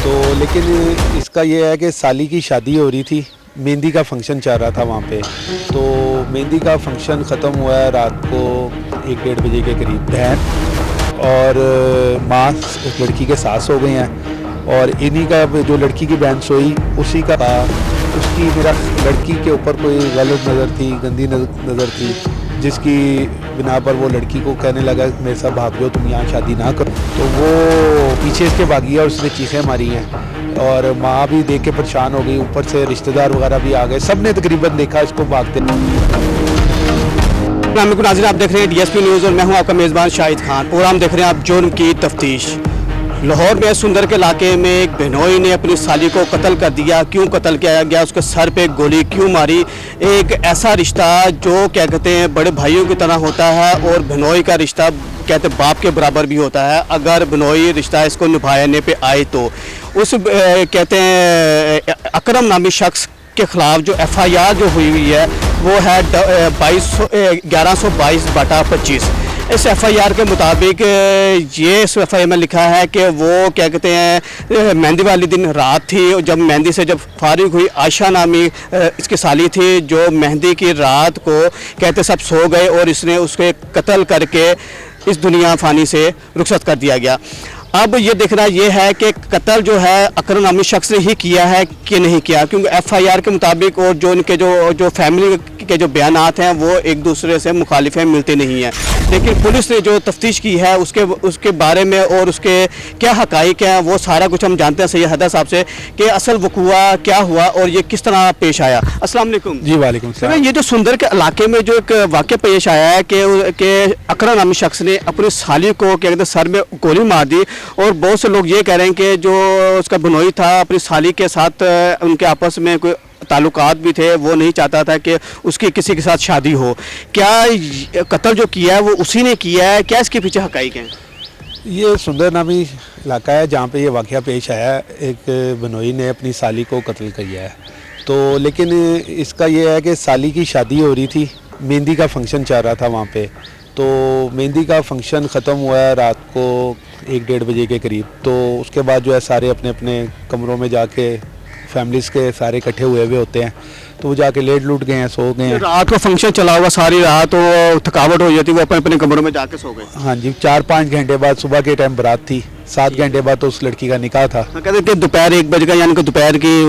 तो लेकिन इसका ये है कि साली की शादी हो रही थी, मेहंदी का फंक्शन चल रहा था वहाँ पे। तो मेहंदी का फंक्शन ख़त्म हुआ है रात को 1-1:30 बजे के करीब। बहन और माँ उस लड़की के सास हो गए हैं और इन्हीं का जो लड़की की बहन सोई उसी का उसकी मेरा लड़की के ऊपर कोई गलत नज़र थी, गंदी नज़र थी, जिसकी बिना पर वो लड़की को कहने लगा मेरे साथ भाग जाओ, तुम यहाँ शादी ना करो। तो वो पीछे इसके भागी और उसने चीखें मारी हैं और माँ भी देख के परेशान हो गई, ऊपर से रिश्तेदार वगैरह भी आ गए, सब ने तकरीबन देखा इसको भागते। नाज़रीन, आप देख रहे हैं डीएसपी न्यूज़ और मैं हूं आपका मेज़बान शाहिद खान। प्रोग्राम देख रहे हैं आप जुर्म की तफ्तीश। लाहौर में सुंदर के इलाके में एक बहनोई ने अपनी साली को कत्ल कर दिया। क्यों कत्ल किया गया, उसके सर पे गोली क्यों मारी? एक ऐसा रिश्ता जो क्या कहते हैं बड़े भाइयों की तरह होता है और बहनोई का रिश्ता कहते हैं बाप के बराबर भी होता है। अगर बहनोई रिश्ता इसको निभाने पे आए तो उस कहते हैं अकरम नामी शख्स के ख़िलाफ़ जो FIR जो हुई है वो है 1122/25। इस FIR के मुताबिक ये इस FIR में लिखा है कि वो क्या कहते हैं मेहंदी वाली दिन रात थी, जब मेहंदी से जब फारिग हुई आयशा नामी इसकी साली थी, जो मेहंदी की रात को कहते सब सो गए और इसने उसके कत्ल करके इस दुनिया फ़ानी से रुखसत कर दिया गया। अब ये देखना ये है कि कत्ल जो है अकरम नामी शख्स ने ही किया है कि नहीं किया, क्योंकि FIR के मुताबिक और जो उनके जो फैमिली के जो बयानात हैं वो एक दूसरे से मुखालिफ हैं, मिलते नहीं हैं। लेकिन पुलिस ने जो तफ्तीश की है उसके बारे में और उसके क्या हक़ाइक़ हैं वो सारा कुछ हम जानते हैं सैयद हैदर साहब से कि असल वक़ुआ क्या हुआ और ये किस तरह पेश आया। अस्सलाम वालेकुम। जी वालेकुम सलाम। ये जो सुंदर के इलाके में जो एक वाक़या पेश आया है कि अकरम नामी शख्स ने अपनी साली को क्या कहते हैं सर में गोली मार दी और बहुत से लोग ये कह रहे हैं कि जो उसका बहनोई था अपनी साली के साथ उनके आपस में कोई ताल्लुकात भी थे, वो नहीं चाहता था कि उसकी किसी के साथ शादी हो। क्या कत्ल जो किया है वो उसी ने किया है? क्या इसके पीछे हक़ाइक़ हैं? ये सुंदर नामी इलाका है जहाँ पे ये वाक़या पेश आया है। एक बहनोई ने अपनी साली को कत्ल किया है। तो लेकिन इसका ये है कि साली की शादी हो रही थी, मेहंदी का फंक्शन चल रहा था वहाँ पे। तो मेहंदी का फंक्शन ख़त्म हुआ है रात को 1-1:30 बजे के करीब। तो उसके बाद जो है सारे अपने अपने कमरों में जाके फैमिलीज़ के सारे इकट्ठे हुए होते हैं, तो वो जाके लेट लूट गए हैं, सो गए हैं। रात को फंक्शन चला हुआ सारी रात, तो थकावट हो जाती, वो अपने अपने कमरों में जाके सो गए। हाँ जी, 4-5 घंटे बाद सुबह के टाइम बारात थी, 7 घंटे बाद तो उस लड़की का निकाह था। कहते थे दोपहर 1 बजे का, यानी कि दोपहर की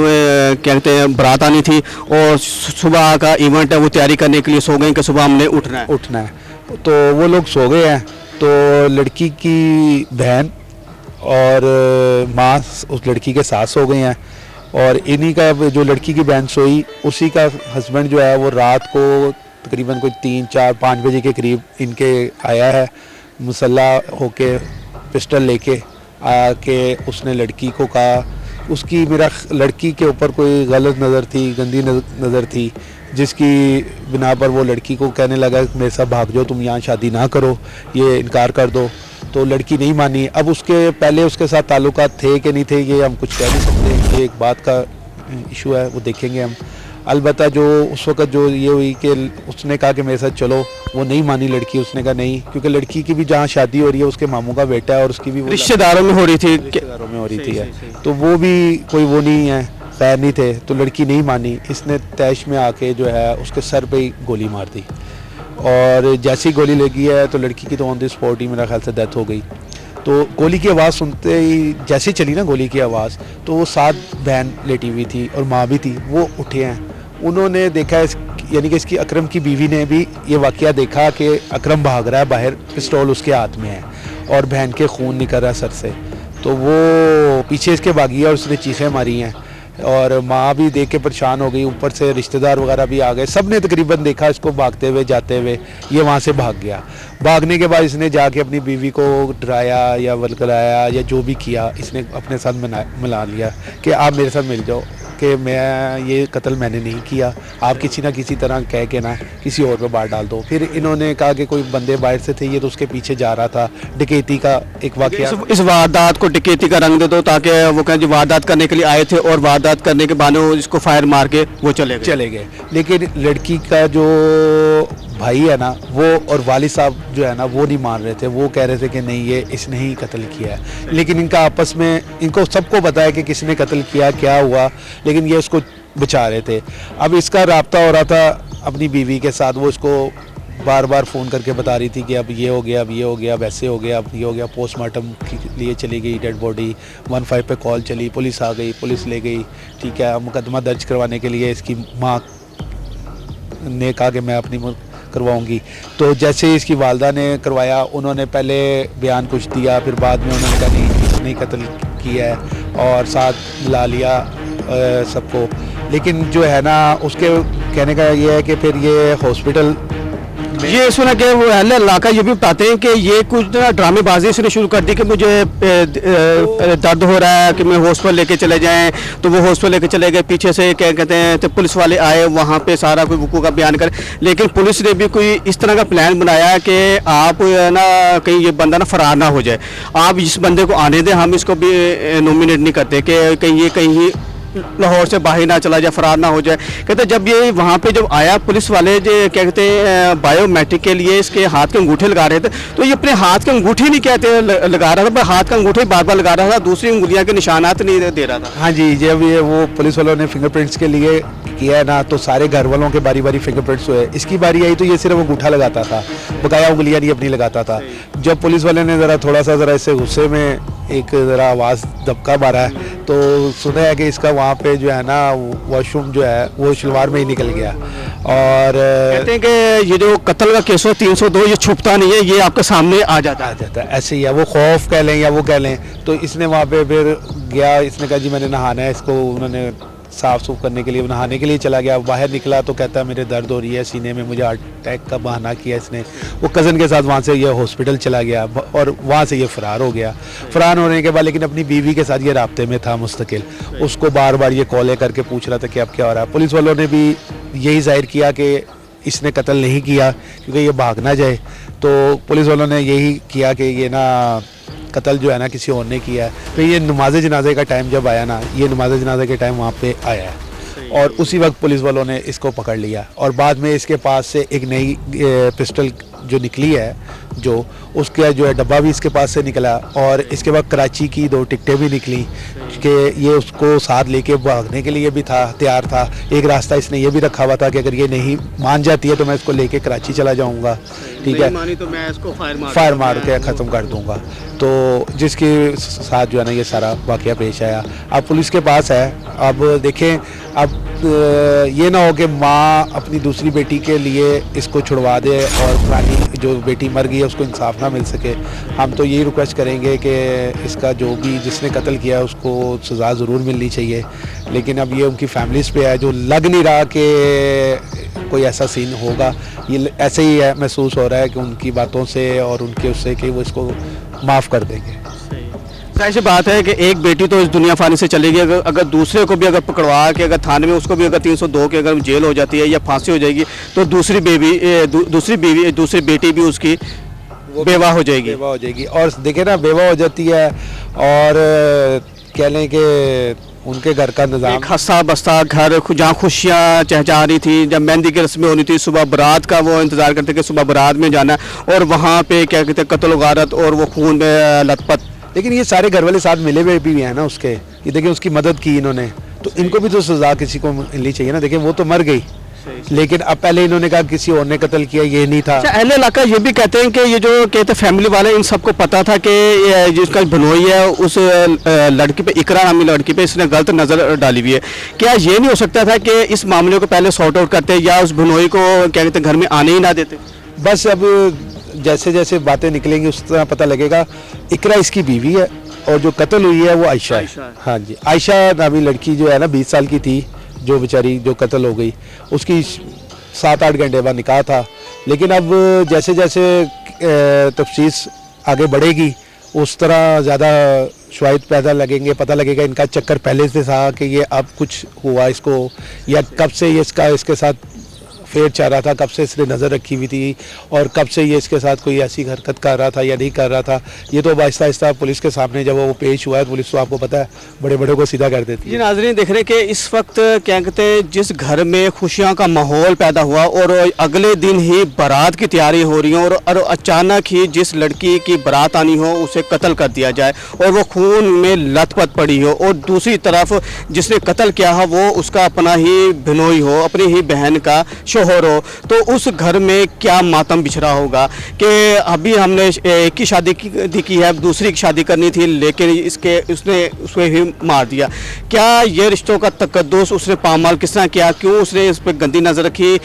क्या कहते हैं बारात आनी थी और सुबह का इवेंट है वो तैयारी करने के लिए सो गए कि सुबह हमने उठना है। तो वो लोग सो गए हैं। तो लड़की की बहन और माँ उस लड़की के सास हो गए हैं और इन्हीं का जो लड़की की बहन सोई उसी का हस्बैंड जो है वो रात को तकरीबन कोई 3-4-5 बजे के करीब इनके आया है, मुसल्ला होके पिस्टल लेके आके उसने लड़की को कहा, उसकी मेरा लड़की के ऊपर कोई गलत नज़र थी, गंदी नज़र थी, जिसकी बिना पर वो लड़की को कहने लगा मेरे साथ भाग जाओ, तुम यहाँ शादी ना करो, ये इनकार कर दो। तो लड़की नहीं मानी। अब उसके पहले उसके साथ ताल्लुकात थे कि नहीं थे ये हम कुछ कह नहीं सकते, ये एक बात का इशू है, वो देखेंगे हम। अलबत्ता जो उस वक़्त जो ये हुई कि उसने कहा कि मेरे साथ चलो, वो नहीं मानी लड़की, उसने कहा नहीं, क्योंकि लड़की की भी जहाँ शादी हो रही है उसके मामू का बेटा है और उसकी भी रिश्तेदारों में हो रही थी, रिश्तेदारों में हो रही थी, तो वो भी कोई वो नहीं है, खैर नहीं थे। तो लड़की नहीं मानी, इसने तैश में आके जो है उसके सर पे ही गोली मार दी और जैसी गोली लगी है तो लड़की की तो ऑन द स्पॉट ही मेरा ख्याल से डेथ हो गई। तो गोली की आवाज़ सुनते ही जैसे ही चली ना गोली की आवाज़, तो वो साथ बहन लेटी हुई थी और माँ भी थी, वो उठे हैं, उन्होंने देखा यानी कि इसकी अकरम की बीवी ने भी ये वाक़या देखा कि अकरम भाग रहा है बाहर, पिस्तौल उसके हाथ में है और बहन के खून निकल रहा है सर से। तो वो पीछे इसके भागी है और उसने चीखें मारी हैं और माँ भी देख के परेशान हो गई, ऊपर से रिश्तेदार वगैरह भी आ गए, सब ने तकरीबन देखा इसको भागते हुए जाते हुए। ये वहाँ से भाग गया। भागने के बाद इसने जाके अपनी बीवी को डराया या वलगलाया या जो भी किया, इसने अपने साथ मिला लिया कि आप मेरे साथ मिल जाओ, कि मैं ये कत्ल मैंने नहीं किया, आप किसी ना किसी तरह कह के ना किसी और पे बात डाल दो। फिर इन्होंने कहा कि कोई बंदे बाहर से थे, ये तो उसके पीछे जा रहा था, डकैती का एक वाक़या। इस वारदात को डकैती का रंग दे दो ताकि वो कहें जो वारदात करने के लिए आए थे और वारदात करने के बहाने इसको फायर मार के वो चले गए। लेकिन लड़की का जो भाई है ना वो और वालिद साहब जो है ना वो नहीं मान रहे थे, वो कह रहे थे कि नहीं ये इसने ही कत्ल किया है। लेकिन इनका आपस में इनको सबको पता है कि किसने कत्ल किया, क्या हुआ, लेकिन ये उसको बचा रहे थे। अब इसका रब्ता हो रहा था अपनी बीवी के साथ, वो इसको बार बार फ़ोन करके बता रही थी कि अब ये हो गया, अब ये हो गया, अब ऐसे हो गया, अब ये हो गया। पोस्टमार्टम के लिए चली गई डेड बॉडी, 15 पे कॉल चली, पुलिस आ गई, पुलिस ले गई, ठीक है। मुकदमा दर्ज करवाने के लिए इसकी माँ ने कहा कि मैं अपनी करवाऊंगी। तो जैसे ही इसकी वालदा ने करवाया, उन्होंने पहले बयान कुछ दिया, फिर बाद में उन्होंने कहा नहीं इसने ही कत्ल किया है और साथ मिला लिया सबको। लेकिन जो है ना उसके कहने का ये है कि फिर ये हॉस्पिटल ये सुना कि वो अहले इलाका ये भी बताते हैं कि ये कुछ ना ड्रामेबाजी इसने शुरू कर दी कि मुझे दर्द हो रहा है कि मैं हॉस्पिटल लेके चले जाएं, तो वो हॉस्पिटल लेके चले गए। पीछे से क्या कहते हैं तो पुलिस वाले आए, वहाँ पे सारा कोई वकूअ का बयान कर। लेकिन पुलिस ने भी कोई इस तरह का प्लान बनाया कि आप ना कहीं ये बंदा ना फरार ना हो जाए, आप इस बंदे को आने दें, हम इसको भी नॉमिनेट नहीं करते कि कहीं लाहौर से बाहर ना चला जाए, फरार ना हो जाए। कहते जब ये वहाँ पे जब आया, पुलिस वाले जो क्या कहते हैं बायोमेट्रिक के लिए इसके हाथ के अंगूठे लगा रहे थे, तो ये अपने हाथ के अंगूठे नहीं कहते लगा रहा था, पर हाथ का अंगूठे बार बार लगा रहा था, दूसरी उंगलियाँ के निशानात नहीं दे रहा था। हाँ जी, जब ये वो पुलिस वालों ने फिंगरप्रिंट्स के लिए किया है ना, तो सारे घर वालों के बारी बारी फिंगरप्रिंट्स हुए। इसकी बारी आई तो ये सिर्फ अंगूठा लगाता था, बकाया उंगलियाँ नहीं अपनी लगाता था। जब पुलिस वाले ने ज़रा इससे गुस्से में एक ज़रा आवाज़ दबका मारा है, तो सुना है कि इसका वहाँ पे जो है ना वॉशरूम जो है वो शलवार में ही निकल गया। और कहते हैं कि ये जो कत्ल का केस हो 302 ये छुपता नहीं है, ये आपके सामने आ जाता है। ऐसे ही है, वो खौफ कह लें या वो कह लें। तो इसने वहाँ पे फिर गया, इसने कहा जी मैंने नहाना है, इसको उन्होंने साफ़ सूफ करने के लिए नहाने के लिए चला गया। बाहर निकला तो कहता है मेरे दर्द हो रही है सीने में, मुझे हार्ट अटैक का बहाना किया इसने। वो कज़न के साथ वहाँ से ये हॉस्पिटल चला गया और वहाँ से ये फ़रार हो गया। फ़रार होने के बाद लेकिन अपनी बीवी के साथ ये राब्ते में था मुस्तकिल, उसको बार बार ये कॉलें करके पूछ रहा था कि अब क्या हो रहा है। पुलिस वालों ने भी यही जाहिर किया कि इसने कत्ल नहीं किया क्योंकि ये भाग ना जाए। तो पुलिस वालों ने यही किया कि ये ना कत्ल जो है ना किसी और ने किया है। फिर ये नमाज जनाजे का टाइम जब आया ना, ये नमाज जनाजे के टाइम वहाँ पे आया है और उसी वक्त पुलिस वालों ने इसको पकड़ लिया। और बाद में इसके पास से एक नई पिस्टल जो निकली है, जो उसका जो है डब्बा भी इसके पास से निकला। और इसके बाद कराची की 2 टिकटें भी निकली कि ये उसको साथ लेके भागने के लिए भी था, तैयार था। एक रास्ता इसने ये भी रखा हुआ था कि अगर ये नहीं मान जाती है तो मैं इसको लेके कराची चला जाऊंगा, ठीक है, मानी तो मैं इसको फायर मार के ख़त्म कर दूंगा। तो जिसके साथ जो है ना ये सारा वाक़या पेश आया। अब पुलिस के पास है, अब देखें अब ये ना हो कि माँ अपनी दूसरी बेटी के लिए इसको छुड़वा दे और पुरानी जो बेटी मर गई है उसको इंसाफ ना मिल सके। हम तो यही रिक्वेस्ट करेंगे कि इसका जो भी जिसने कत्ल किया है उसको सज़ा ज़रूर मिलनी चाहिए। लेकिन अब ये उनकी फैमिलीज़ पे है, जो लग नहीं रहा कि कोई ऐसा सीन होगा। ये ऐसे ही है, महसूस हो रहा है कि उनकी बातों से और उनके उससे कि वो इसको माफ़ कर देंगे। ऐसी बात है कि एक बेटी तो इस दुनिया फानी से चली गई, अगर दूसरे को भी अगर पकड़वा के अगर थाने में उसको भी अगर 302 के अगर जेल हो जाती है या फांसी हो जाएगी, तो दूसरी बेटी भी उसकी बेवा हो जाएगी। और देखे ना बेवा हो जाती है और कह लें कि उनके घर का निज़ाम एक हंसा बस्ता घर जहाँ खुशियाँ चहचहा रही थी, जब मेहंदी की रस्में होनी थी, सुबह बारात का वो इंतज़ार करते कि सुबह बारात में जाना, और वहाँ पे क्या कहते हैं कत्ल गारत और वो खून में लथपथ। लेकिन ये सारे घर वाले साथ मिले हुए भी हैं ना उसके, ये देखिए उसकी मदद की इन्होंने, तो इनको भी तो सज़ा किसी को मिलनी चाहिए ना। देखिए वो तो मर गई, लेकिन अब पहले इन्होंने कहा किसी और ने कत्ल किया, ये नहीं था। अहले इलाका ये भी कहते हैं कि ये जो कहते हैं फैमिली वाले इन सबको पता था कि जिसका भनोई है उस लड़की पे, इकरा नामी लड़की पे इसने गलत नज़र डाली हुई है। क्या ये नहीं हो सकता था कि इस मामले को पहले सॉर्ट आउट करते या उस भनोई को क्या कहते हैं घर में आने ही ना देते? बस अब जैसे जैसे बातें निकलेंगी उस तरह पता लगेगा। इकरा इसकी बीवी है और जो कत्ल हुई है वो आयशा है। हाँ जी, आयशा नामी लड़की जो है ना 20 साल की थी, जो बेचारी जो कत्ल हो गई, उसकी 7-8 घंटे बाद निकाह था। लेकिन अब जैसे जैसे तफ्सीस आगे बढ़ेगी उस तरह ज़्यादा शवाहिद पैदा लगेंगे, पता लगेगा इनका चक्कर पहले से था कि ये अब कुछ हुआ इसको, या कब से ये इसके साथ फेर चाह रहा था, कब से इसने नज़र रखी हुई थी और कब से ये इसके साथ कोई ऐसी हरकत कर रहा था या नहीं कर रहा था। ये तो आहिस्ता आहिस्ता पुलिस के सामने जब वो पेश हुआ है, पुलिस तो आपको पता है बड़े बड़े को सीधा कर देती जी है। नाज़रीन देख रहे हैं कि इस वक्त क्या कहते हैं जिस घर में खुशियां का माहौल पैदा हुआ और अगले दिन ही बारात की तैयारी हो रही है और अचानक ही जिस लड़की की बारात आनी हो उसे कत्ल कर दिया जाए और वो खून में लथपथ पड़ी हो और दूसरी तरफ जिसने कत्ल किया है वो उसका अपना ही बिनोई हो, अपनी ही बहन का शोहर हो, तो उस घर में क्या मातम बिछरा होगा कि अभी हमने एक की शादी की है, दूसरी की शादी करनी थी लेकिन उसने ही मार दिया। क्या ये रिश्तों का तकद्दुस उसने पामाल किस तरह किया, क्यों उसने इस पर गंदी नज़र रखी?